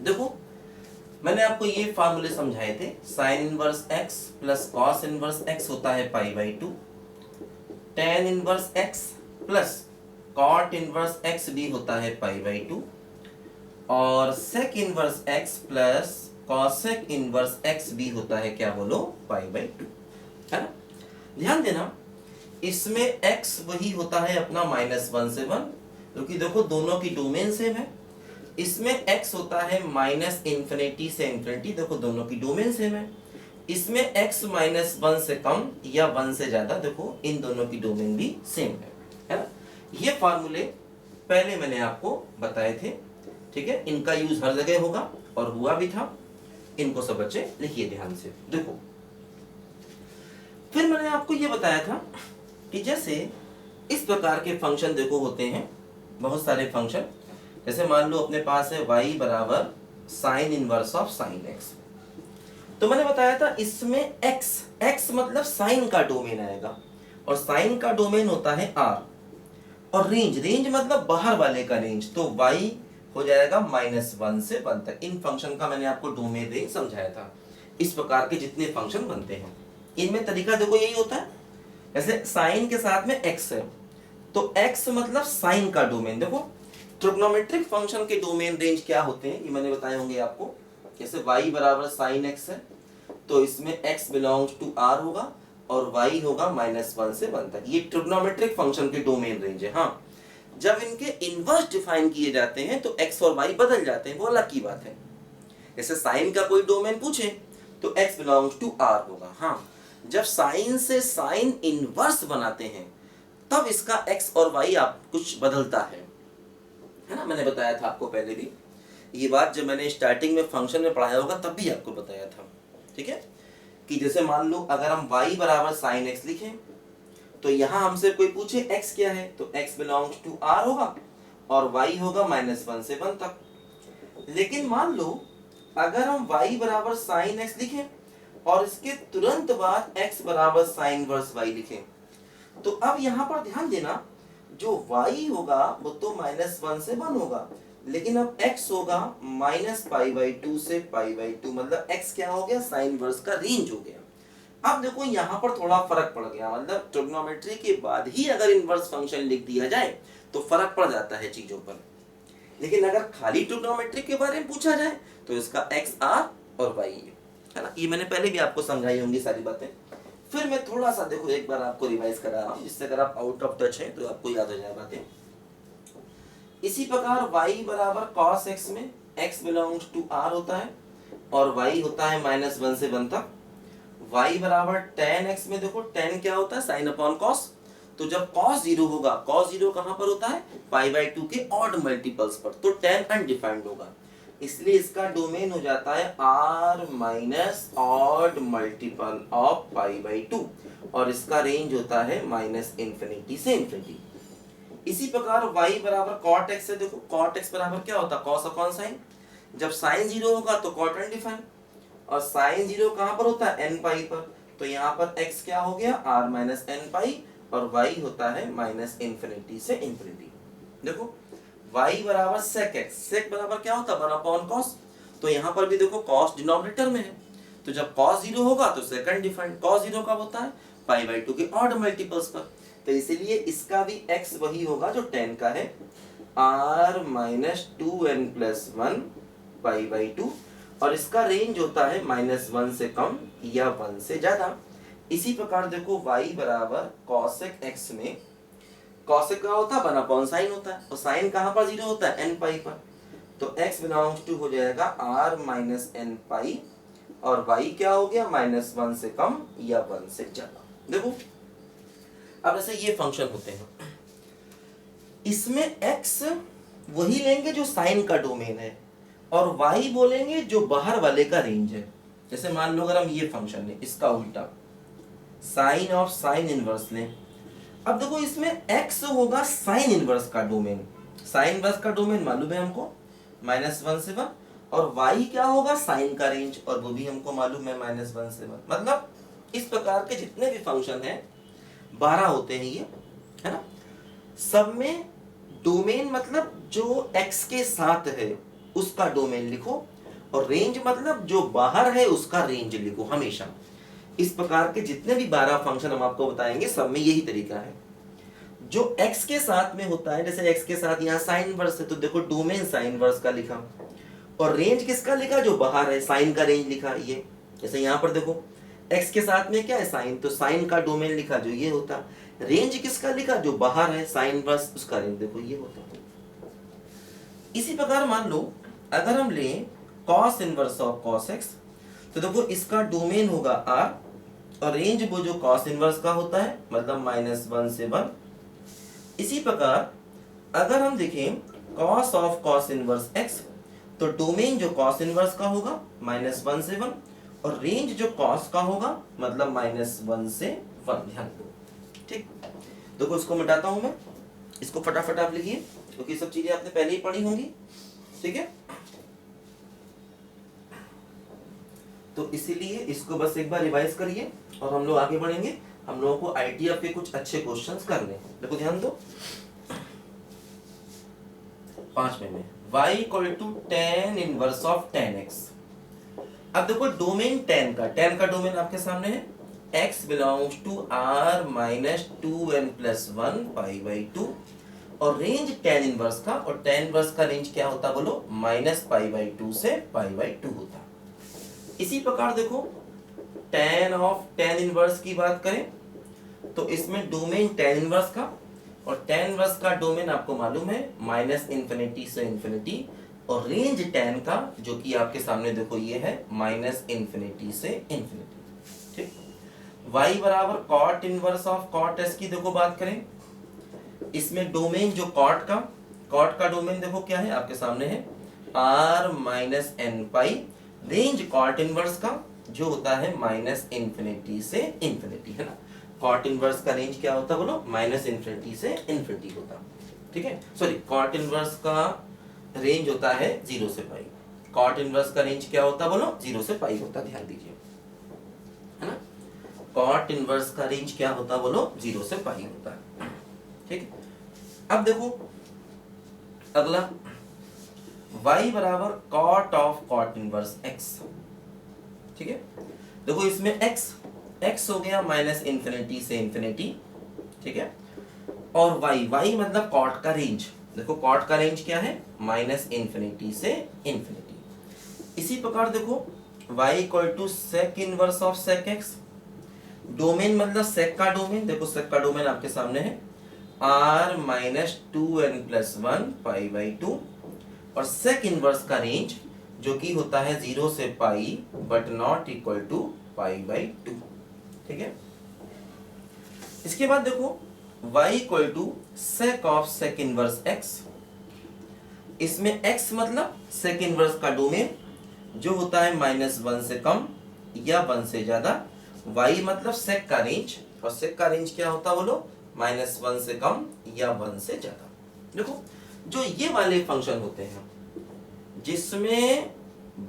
देखो मैंने आपको ये फार्मूले समझाए थे, sine inverse x plus cos inverse x होता है pi by two, tan inverse x plus cot inverse x भी होता है पाई बाई टू, और sec inverse x plus cosec inverse x भी होता है क्या बोलो, पाई बाई टू, है ना। ध्यान देना इसमें x वही होता है अपना -1 से 1, क्योंकि देखो दोनों की डोमेन सेम है। इसमें x होता है -∞ से ∞, देखो दोनों की डोमेन सेम है। इसमें x -1 से कम या 1 से ज्यादा, देखो इन दोनों की डोमेन भी सेम है ना। ये फार्मूले पहले मैंने आपको बताए थे, ठीक है। इनका यूज हर जगह होगा और हुआ भी था। इनको सब बच्चे लिखिए ध्यान से। देखो फिर मैंने आपको ये बताया था कि जैसे इस प्रकार के फंक्शन देखो होते हैं, बहुत सारे फंक्शन। जैसे मान लो अपने पास है y बराबर sign inverse of sine x, तो मैंने बताया था इसमें x मतलब साइन का डोमेन आएगा, और साइन का डोमेन होता है r, और रेंज मतलब बाहर वाले का रेंज, तो y हो जाएगा -1 से 1 तक। इन फंक्शन का मैंने आपको डोमेन रेंज समझाया था। इस प्रकार के जितने फंक्शन बनते हैं इनमें तरीका देखो यही होता है। जैसे साइन के साथ में x है, तो x मतलब साइन का डोमेन। देखो ट्रिग्नोमेट्रिक फंक्शन के डोमेन रेंज क्या होते हैं ये मैंने बताए होंगे आपको। जैसे y बराबर साइन x है, तो इसमें x बिलोंग्स टू r होगा और y होगा -1 से 1 तक। ये ट्रिग्नोमेट्रिक फंक्शन के डोमेन रेंज है। हाँ, जब इनके इनवर्स डिफाइन किए जाते हैं तो x और y बदल जाते हैं, वो अलग की बात है। जैसे साइन का कोई डोमेन पूछे तो x बिलोंग्स टू r होगा। हाँ, जब साइन से साइन इनवर्स बनाते हैं तब इसका x और y आप कुछ बदलता है ना। मैंने बताया था आपको पहले भी ये बात, जब मैंने स्टार्टिंग में फंक्शन में पढ़ाया होगा तब भी आपको बताया था, ठीक है। कि जैसे मान लो अगर हम y बराबर साइन एक्स लिखें, तो यहां हमसे कोई पूछे x क्या है, तो x बिलोंग्स टू r होगा और y होगा -1 से 1 तक। लेकिन मान लो अगर हम y बराबर साइन एक्स लिखें और इसके तुरंत बाद x बराबर साइन वर्स y लिखें, तो अब यहां पर ध्यान देना, जो y होगा वो तो -1 से 1 होगा, लेकिन अब x होगा -π/2 से π/2, मतलब x क्या हो गया, साइन वर्स का रेंज हो गया। अब देखो यहां पर थोड़ा फर्क पड़ गया, मतलब ट्रिग्नोमेट्री के बाद ही अगर इनवर्स फंक्शन लिख दिया जाए तो फर्क पड़ जाता है चीजों पर। लेकिन अगर खाली ट्रिग्नोमेट्री के बारे में पूछा जाए तो इसका x r और y है ना। ये मैंने पहले भी आपको समझाई होंगी सारी बातें। फिर मैं थोड़ा सा देखो एक बार आपको रिवाइज करा रहा हूं, जिससे अगर आप आउट ऑफ टच हैं तो आपको याद हो जाए बातें। इसी प्रकार y बराबर cos x में x बिलोंग्स टू r होता है और y होता है -1 से 1 तक। y बराबर tan x में देखो tan क्या होता है, साइन अपॉन cos, तो जब cos 0 होगा, cos 0 कहां पर होता है, π/2 के ऑड मल्टीपल्स पर, तो tan अनडिफाइंड होगा, इसलिए इसका डोमेन हो जाता है r minus odd multiple of π/2, और इसका रेंज होता है -∞ से ∞। इसी प्रकार y बराबर cot x है, देखो cot x बराबर क्या होता है, cos अपॉन sin, जब sin 0 होगा तो cot अनडिफाइंड, और sin 0 कहां पर होता है, n पाई पर, तो यहाँ पर x क्या हो गया, r माइनस n पाई, और y होता है -∞ से ∞। देखो y बराबर sec x, sec बराबर क्या होता है, 1 अपॉन cos, तो यहाँ पर भी देखो cos डिनोमिनेटर में है, तो जब cos 0 होगा तो sec अनडिफाइंड, cos 0 कब होता है, π/2 के ऑड मल्टीपल्स पर, तो इसीलिए इसका भी x वही होगा जो tan का है, r माइनस 2n प्लस 1 π/2, और इसका रेंज होता है -1 से कम या 1 से ज्यादा। इसी प्रकार देखो y बराबर cosec x में cosec का होता है 1 अपॉन sin होता है, और sin कहां पर 0 होता है, n पाई पर, तो x बिलोंग्स टू हो जाएगा r माइनस n पाई, और y क्या हो गया, -1 से कम या 1 से ज्यादा। देखो अब ऐसे ये फंक्शन होते हैं, इसमें x वही लेंगे जो साइन का डोमेन है और y बोलेंगे जो बाहर वाले का रेंज है। जैसे मान लो अगर हम ये फंक्शन लें, इसका उल्टा साइन ऑफ साइन इनवर्स लें, अब देखो इसमें x होगा साइन इनवर्स का डोमेन, साइन इनवर्स का डोमेन मालूम है हमको -1 से 1, और y क्या होगा, साइन का रेंज, और वो भी हमको मालूम है -1 से 1। मतलब इस प्रकार के जितने भी फंक्शन हैं 12 होते हैं ये, है ना। सब में डोमेन मतलब जो x के साथ है उसका डोमेन लिखो, और रेंज मतलब जो बाहर है उसका रेंज लिखो हमेशा। इस प्रकार के जितने भी 12 फंक्शन हम आपको बताएंगे सब में यही तरीका है। जो x के साथ में होता है, जैसे x के साथ यहाँ साइन इनवर्स है तो देखो डोमेन साइन इनवर्स का लिखा, और रेंज किसका लिखा, जो बाहर है, साइन का रेंज लिखा ये। जैसे यहाँ पर देखो x के साथ में क्या है, साइन, तो साइन का डोमेन लिखा जो ये होता। रेंज किसका लिखा, जो बाहर है साइन इनवर्स, उसका रेंज देखो ये होता। इसी प्रकार मान लो अगर हम लें cos inverse of cos x, तो देखो इसका डोमेन होगा r और रेंज वो जो cos इनवर्स का होता है, मतलब -1 से 1। इसी प्रकार अगर हम देखें cos of cos inverse x, तो डोमेन जो cos इनवर्स का होगा -1 से 1, और रेंज जो cos का होगा मतलब -1 से 1। ध्यान दो, ठीक। देखो इसको मिटाता हूं मैं, इसको फटाफट आप लिखिए क्योंकि सब चीजें आपने पहले ही पढ़ी होंगी, ठीक है। तो इसीलिए इसको बस एक बार रिवाइज करिए और हम लोग आगे बढ़ेंगे। हम लोगों को आईटीएफ के कुछ अच्छे क्वेश्चंस करने। देखो ध्यान दो, 5वें में y = tan inverse of tan x। अब देखो डोमेन tan का डोमेन आपके सामने है, x belongs to r - 2n+1 π/2, और रेंज tan इनवर्स का, और tan इनवर्स का रेंज क्या होता बोलो, -π/2 से π/2 होता। इसी प्रकार देखो tan इनवर्स की बात करें तो इसमें डोमेन tan इनवर्स का, और tan इनवर्स का डोमेन आपको मालूम है -∞ से ∞, और रेंज tan का जो कि आपके सामने देखो ये है -∞ से ∞, ठीक। y बराबर cot inverse of cot s की देखो बात करें, इसमें डोमेन जो cot का डोमेन देखो क्या है आपके सामने है r - nπ, range cot inverse का जो होता है -∞ से ∞, है ना। cot इनवर्स का रेंज क्या होता बोलो, -∞ से ∞ होता, ठीक है। सॉरी, cot इनवर्स का रेंज होता है 0 से पाई। cot इनवर्स का रेंज क्या होता बोलो, 0 से पाई होता, ध्यान दीजिए, है ना। cot इनवर्स का रेंज क्या होता बोलो, 0 से पाई होता, ठीक। अब देखो अगला y बराबर cot of cot inverse x, ठीक है। देखो इसमें x हो गया -∞ से ∞, ठीक है, और y मतलब cot का रेंज, देखो cot का रेंज क्या है, -∞ से ∞। इसी प्रकार देखो y = sec inverse of sec x, domain मतलब sec का डोमेन, देखो sec का डोमेन आपके सामने है r - 2n+1 π/2, और sec इनवर्स का रेंज जो कि होता है 0 से पाई बट नॉट इक्वल टू π/2, ठीक है। इसके बाद देखो y = sec of sec inverse x, इसमें x मतलब sec इनवर्स का डोमेन जो होता है -1 से कम या 1 से ज्यादा, y मतलब sec का रेंज, और sec का रेंज क्या होता बोलो, -1 से कम या 1 से ज्यादा। देखो जो ये वाले फंक्शन होते हैं जिसमें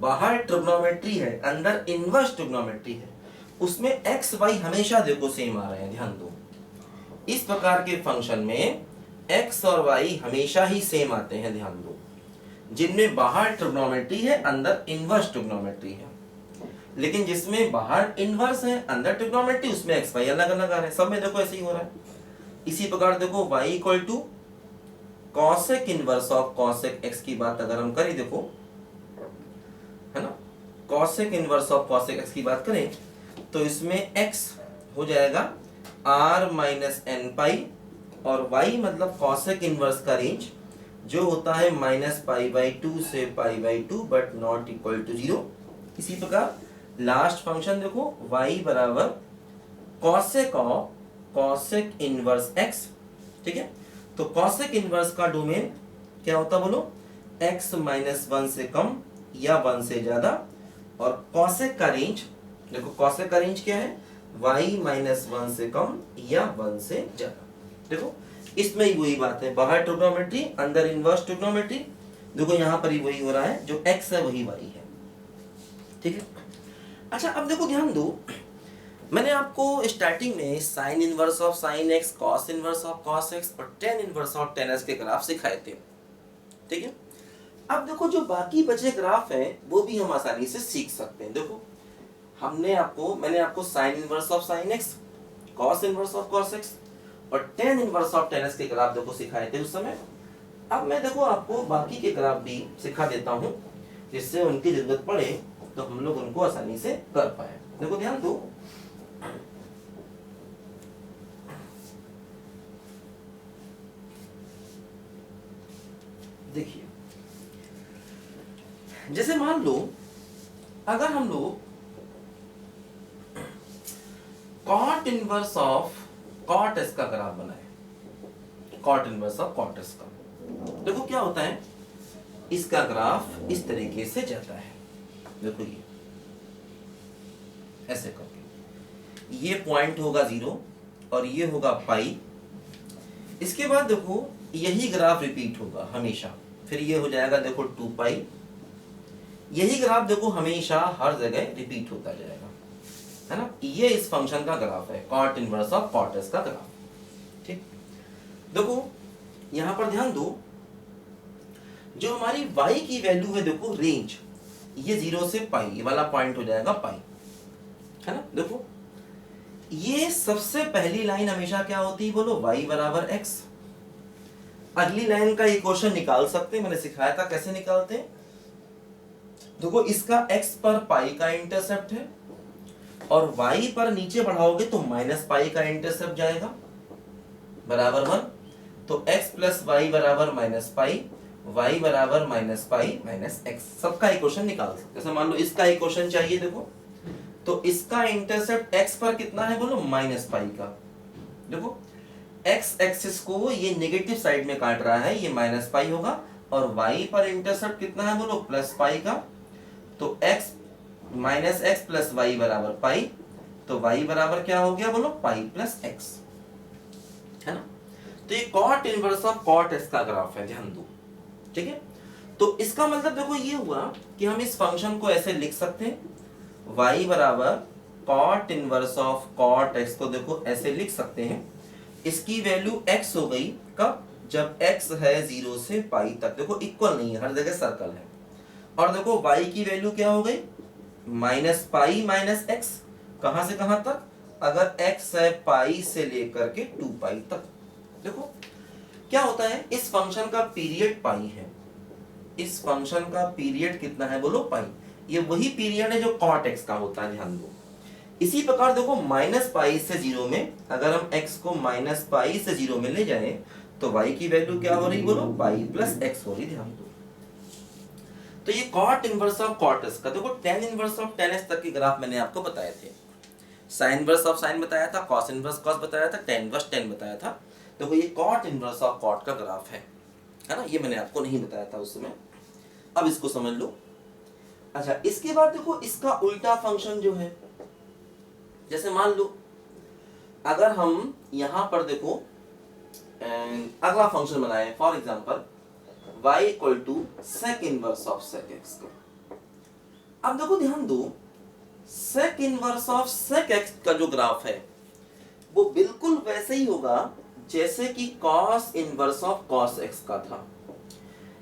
बाहर ट्रिग्नोमेट्री है अंदर इनवर्स ट्रिग्नोमेट्री है, उसमें x y हमेशा देखो सेम आ रहे हैं, ध्यान दो। इस प्रकार के फंक्शन में x और y हमेशा ही सेम आते हैं, ध्यान दो। जिनमें बाहर ट्रिग्नोमेट्री है अंदर इनवर्स ट्रिग्नोमेट्री है, लेकिन जिसमें बाहर इनवर्स है अंदर ट्रिग्नोमेट्री, उसमें x y अलग अलग आ रहे हैं। सब में देखो ऐसे ही हो रहा है। इसी प्रकार देखो y = cosec inverse of cosec x की बात अगर हम करें, देखो है ना, cosec inverse of cosec x की बात करें तो इसमें x हो जाएगा r - nπ, और y मतलब cosec इनवर्स का रेंज जो होता है -π/2 से π/2 बट नॉट इक्वल टू 0। इसी प्रकार लास्ट फंक्शन देखो y बराबर cosec of cosec inverse x, ठीक है। तो cosec इनवर्स का डोमेन क्या होता बोलो, x -1 से कम या 1 से ज्यादा, और cosec का रेंज देखो, cosec का रेंज क्या है, y -1 से कम या 1 से ज्यादा। देखो इसमें ही वही बात है, बाहर ट्रिग्नोमेट्री अंदर इनवर्स ट्रिग्नोमेट्री, देखो यहाँ पर ही वही हो रहा है, जो x है वही y है, ठीक है। अच्छा अब देखो ध्यान दो, मैंने आपको स्टार्टिंग में sign inverse of sign x, cos inverse of cos x और tan inverse of tan x के ग्राफ सिखाए थे, ठीक है। अब देखो जो बाकी बचे ग्राफ हैं वो भी हम आसानी से सीख सकते हैं। देखो मैंने आपको sine inverse of sine x, cos inverse of cos x और tan inverse of tan x के ग्राफ देखो सिखाए थे उस समय। अब मैं देखो आपको बाकी के ग्राफ भी सिखा देता हूँ, जिससे उनकी जरूरत पड़े तो हम लोग उनको आसानी से कर पाए। देखो ध्यान दो, देखिए जैसे मान लो अगर हम लोग cot inverse of cot x का ग्राफ बनाए, cot inverse of cot x का, देखो क्या होता है, इसका ग्राफ इस तरीके से जाता है। देखो ये ऐसे करके, ये पॉइंट होगा 0 और ये होगा पाई। इसके बाद देखो यही ग्राफ रिपीट होगा हमेशा, फिर ये हो जाएगा देखो 2 पाई। यही ग्राफ देखो हमेशा हर जगह रिपीट होता जाएगा, है ना। ये इस फंक्शन का ग्राफ है, cot inverse of cot x का ग्राफ। ठीक, देखो यहां पर ध्यान दो, जो हमारी y की वैल्यू है देखो रेंज, ये 0 से पाई, ये वाला पॉइंट हो जाएगा पाई, है ना। देखो ये सबसे पहली लाइन हमेशा क्या होती है बोलो, y बराबर x। अगली लाइन का इक्वेशन निकाल सकते हैं, मैंने सिखाया था कैसे निकालते हैं। देखो इसका x पर पाई का इंटरसेप्ट है और y पर नीचे बढ़ाओगे तो माइनस पाई का इंटरसेप्ट जाएगा, बराबर 1। तो x प्लस वाई बराबर माइनस पाई, y बराबर माइनस पाई माइनस एक्स, सबका इक्वेशन निकाल सकते। जैसे मान लो इसका इक्वेशन चाहिए देखो, तो इसका इंटरसेप्ट x पर कितना है बोलो, माइनस पाई का। देखो x एक्सिस को ये नेगेटिव साइड में काट रहा है, ये माइनस पाई होगा, और y पर इंटरसेप्ट कितना है बोलो, प्लस पाई का। तो x minus x plus y बराबर पाई, तो y बराबर क्या हो गया बोलो, पाई प्लस एक्स, है ना। तो ये cot inverse of cot x का ग्राफ है, ध्यान दो, ठीक है। तो इसका मतलब देखो ये हुआ कि हम इस फंक्शन को ऐसे लिख सकते हैं, y बराबर cot inverse of cot x को देखो ऐसे लिख सकते हैं। इसकी वैल्यू x हो गई कब, जब x है 0 से पाई तक, देखो इक्वल नहीं है, हर जगह सर्कल है। और देखो y की वैल्यू क्या हो गई, माइनस पाई माइनस एक्स, कहां से कहां तक, अगर x है पाई से लेकर के 2 पाई तक। देखो क्या होता है, इस फंक्शन का पीरियड पाई है, इस फंक्शन का पीरियड कितना है बोलो, पाई। ये वही पीरियड है जो कॉट एक्स का होता है, ध्यान दो। इसी प्रकार देखो माइनस पाई से 0 में अगर हम x को माइनस पाई से 0 में ले जाएं तो y की वैल्यू क्या हो रही बोलो, पाई प्लस एक्स हो रही, ध्यान दो। तो ये cot inverse of cot x का देखो tan inverse of tan x तक के ग्राफ मैंने आपको बताए थे। साइन इनवर्स ऑफ साइन बताया था, कॉस इनवर्स कॉस बताया था, टेन इनवर्स टेन बताया था। देखो ये कॉट इनवर्स ऑफ कॉट का ग्राफ है ना, ये मैंने आपको नहीं बताया था उस समय, अब इसको समझ लो। अच्छा इसके बाद देखो इसका उल्टा फंक्शन जो है, जैसे मान लो अगर हम यहां पर देखो अगला फंक्शन बनाए, for example y equal to sec inverse of sec x का। अब देखो ध्यान दो, sec inverse of sec x का जो ग्राफ है वो बिल्कुल वैसे ही होगा जैसे कि cos inverse of cos x का था।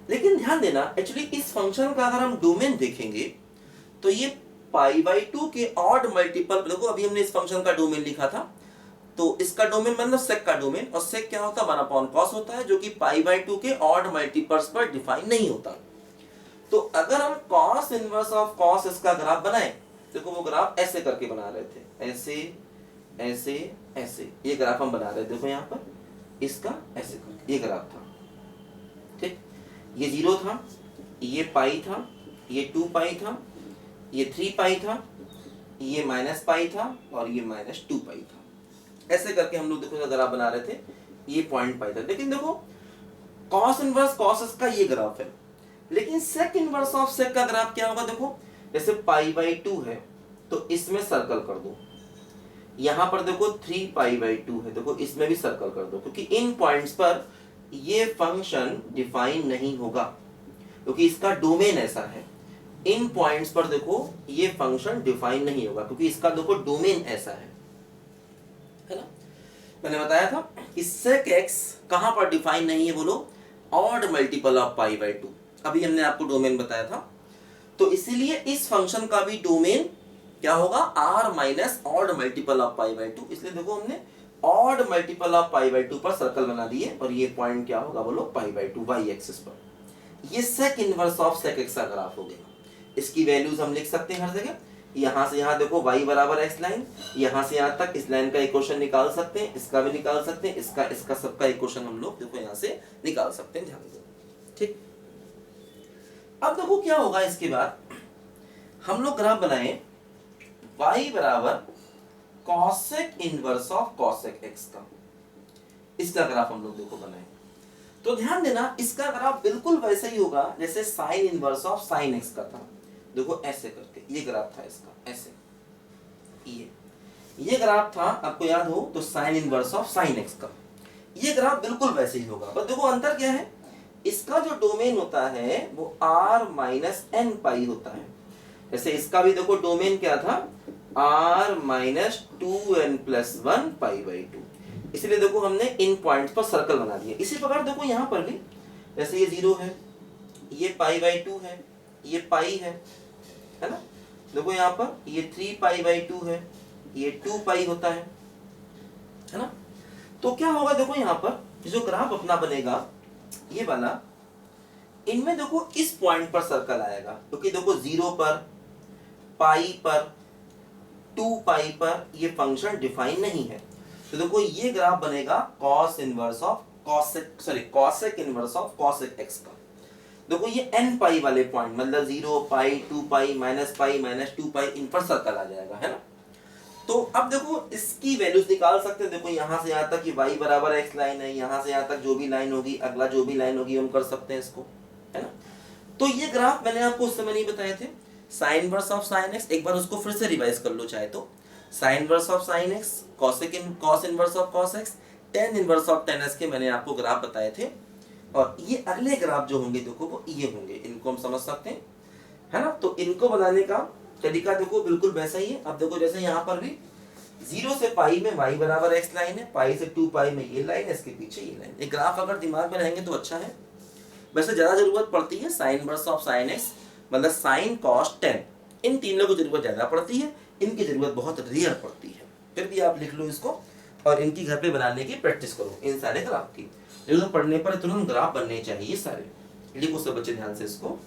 लेकिन ध्यान देना, एक्चुअली इस फंक्शन का अगर हम डोमेन देखेंगे तो ये पाई बाई 2 के ऑड मल्टीपल, देखो अभी हमने इस फंक्शन का डोमेन लिखा था, तो इसका डोमेन मतलब सेक का डोमेन, और सेक क्या होता है, 1 अपॉन कॉस होता है, जो कि पाई बाई 2 के ऑड मल्टीपल्स पर डिफाइन नहीं होता। तो अगर हम कॉस इनवर्स ऑफ कॉस इसका ग्राफ बनाए, देखो वो ग्राफ ऐसे करके बना रहे थे, ऐसे ऐसे ऐसे, ये ग्राफ हम बना रहे थे, देखो यहाँ पर इसका ऐसे करके ये ग्राफ था, ठीक। ये 0 था, ये पाई था, ये 2 पाई था, ये 3 पाई था, ये माइनस पाई था, और ये माइनस 2 पाई था। ऐसे करके हम लोग देखो ग्राफ बना रहे थे, ये पॉइंट पाई था। लेकिन देखो कॉस इनवर्स कॉस का ये ग्राफ है, लेकिन सेक इनवर्स ऑफ सेक का ग्राफ क्या होगा, देखो जैसे पाई बाई 2 है तो इसमें सर्कल कर दो, यहां पर देखो 3 पाई बाई 2 है, देखो इसमें भी सर्कल कर दो, क्योंकि इन पॉइंट्स पर ये फंक्शन डिफाइन नहीं होगा, क्योंकि इसका डोमेन ऐसा है। इन पॉइंट्स पर देखो ये फंक्शन डिफाइन नहीं होगा, क्योंकि इसका देखो डोमेन ऐसा है ना। मैंने बताया था कि सेक एक्स कहां पर डिफाइन नहीं है बोलो, odd multiple of pi by 2, अभी हमने आपको डोमेन बताया था। तो इसीलिए इस फंक्शन का भी डोमेन क्या होगा, r minus odd multiple of pi by two. इसलिए देखो हमने odd multiple of pi by two पर सर्कल बना दिए और ये पॉइंट क्या होगा बोलो, pi by two y axis पर। ये sec inverse of sec x का ग्राफ हो गया। इसकी वैल्यूज हम लिख सकते हैं हर जगह। यहाँ से यहाँ देखो y बराबर एक्स लाइन, यहाँ से यहाँ तक इस लाइन का इक्वेशन निकाल सकते हैं, इसका भी निकाल सकते हैं, इसका सबका इक्वेशन हम लोग देखो यहाँ से निकाल सकते हैं, ध्यान दो। ठीक, अब देखो क्या होगा, इसके बाद हम लोग ग्राफ बनाए y बराबर cosec inverse of cosec x का। इसका ग्राफ हम लोग देखो बनाए, तो ध्यान देना इसका ग्राफ बिल्कुल वैसे ही होगा जैसे sign inverse of sine x का था। देखो ऐसे करके ये ग्राफ था इसका, ऐसे ये ग्राफ था, आपको याद हो तो sign inverse of sine x का ये ग्राफ बिल्कुल वैसे ही होगा। पर देखो अंतर क्या है, इसका जो डोमेन होता है वो r माइनस एन पाई होता है। जैसे इसका भी देखो डोमेन क्या था, r minus two n plus one pi by two. इसलिए देखो हमने इन पॉइंट्स पर सर्कल बना दिया। इसी प्रकार देखो यहाँ पर भी, जैसे ये 0 है, ये पाई बाई टू है, ये पाई है ना। देखो यहाँ पर ये 3 पाई बाई टू है, ये 2 पाई होता है ना। तो क्या होगा देखो यहाँ पर जो ग्राफ अपना बनेगा ये वाला, इनमें देखो इस पॉइंट पर सर्कल आएगा, क्योंकि देखो 0 पर, पाई पर, 2 पाई पर ये फंक्शन डिफाइन नहीं है। तो देखो ये ग्राफ बनेगा cos inverse of cosec inverse of cosec x का। देखो ये n पाई वाले पॉइंट, मतलब 0 पाई, 2 पाई, माइनस पाई, माइनस 2 पाई, इन पर सर्कल आ जाएगा, है ना। तो अब देखो इसकी वैल्यूज निकाल सकते हैं। देखो यहाँ से यहाँ तक ये y बराबर x लाइन है, यहाँ से यहाँ तक जो भी लाइन होगी, अगला जो भी लाइन होगी हम कर सकते हैं इसको, है ना। तो ये ग्राफ मैंने आपको उस समय नहीं बताए थे, sine inverse of sine x. एक बार उसको फिर से रिवाइज कर लो चाहे तो। Sign inverse of sine x, cos inverse of cos x, ten inverse of tan x के मैंने आपको ग्राफ बताए थे। और ये अगले ग्राफ जो होंगे देखो वो ये होंगे, इनको हम समझ सकते हैं, है ना। तो इनको बनाने का तरीका देखो बिल्कुल वैसा ही है। अब देखो जैसे यहाँ पर भी 0 से पाई में y बराबर x लाइन है, पाई से 2 पाई में ये लाइन है, इसके पीछे ये लाइन। एक ग्राफ अगर दिमाग में रहेंगे तो अच्छा है। वैसे ज्यादा जरूरत पड़ती है sign inverse of sign x, मतलब साइन कॉस टेन, इन तीनों की जरूरत ज्यादा पड़ती है, इनकी जरूरत बहुत रेयर पड़ती है। फिर भी आप लिख लो इसको और इनकी घर पे बनाने की प्रैक्टिस करो, इन सारे ग्राफ की। लेकिन पढ़ने पर तुरंत ग्राफ बनने चाहिए सारे। लिखो सब बच्चे ध्यान से इसको।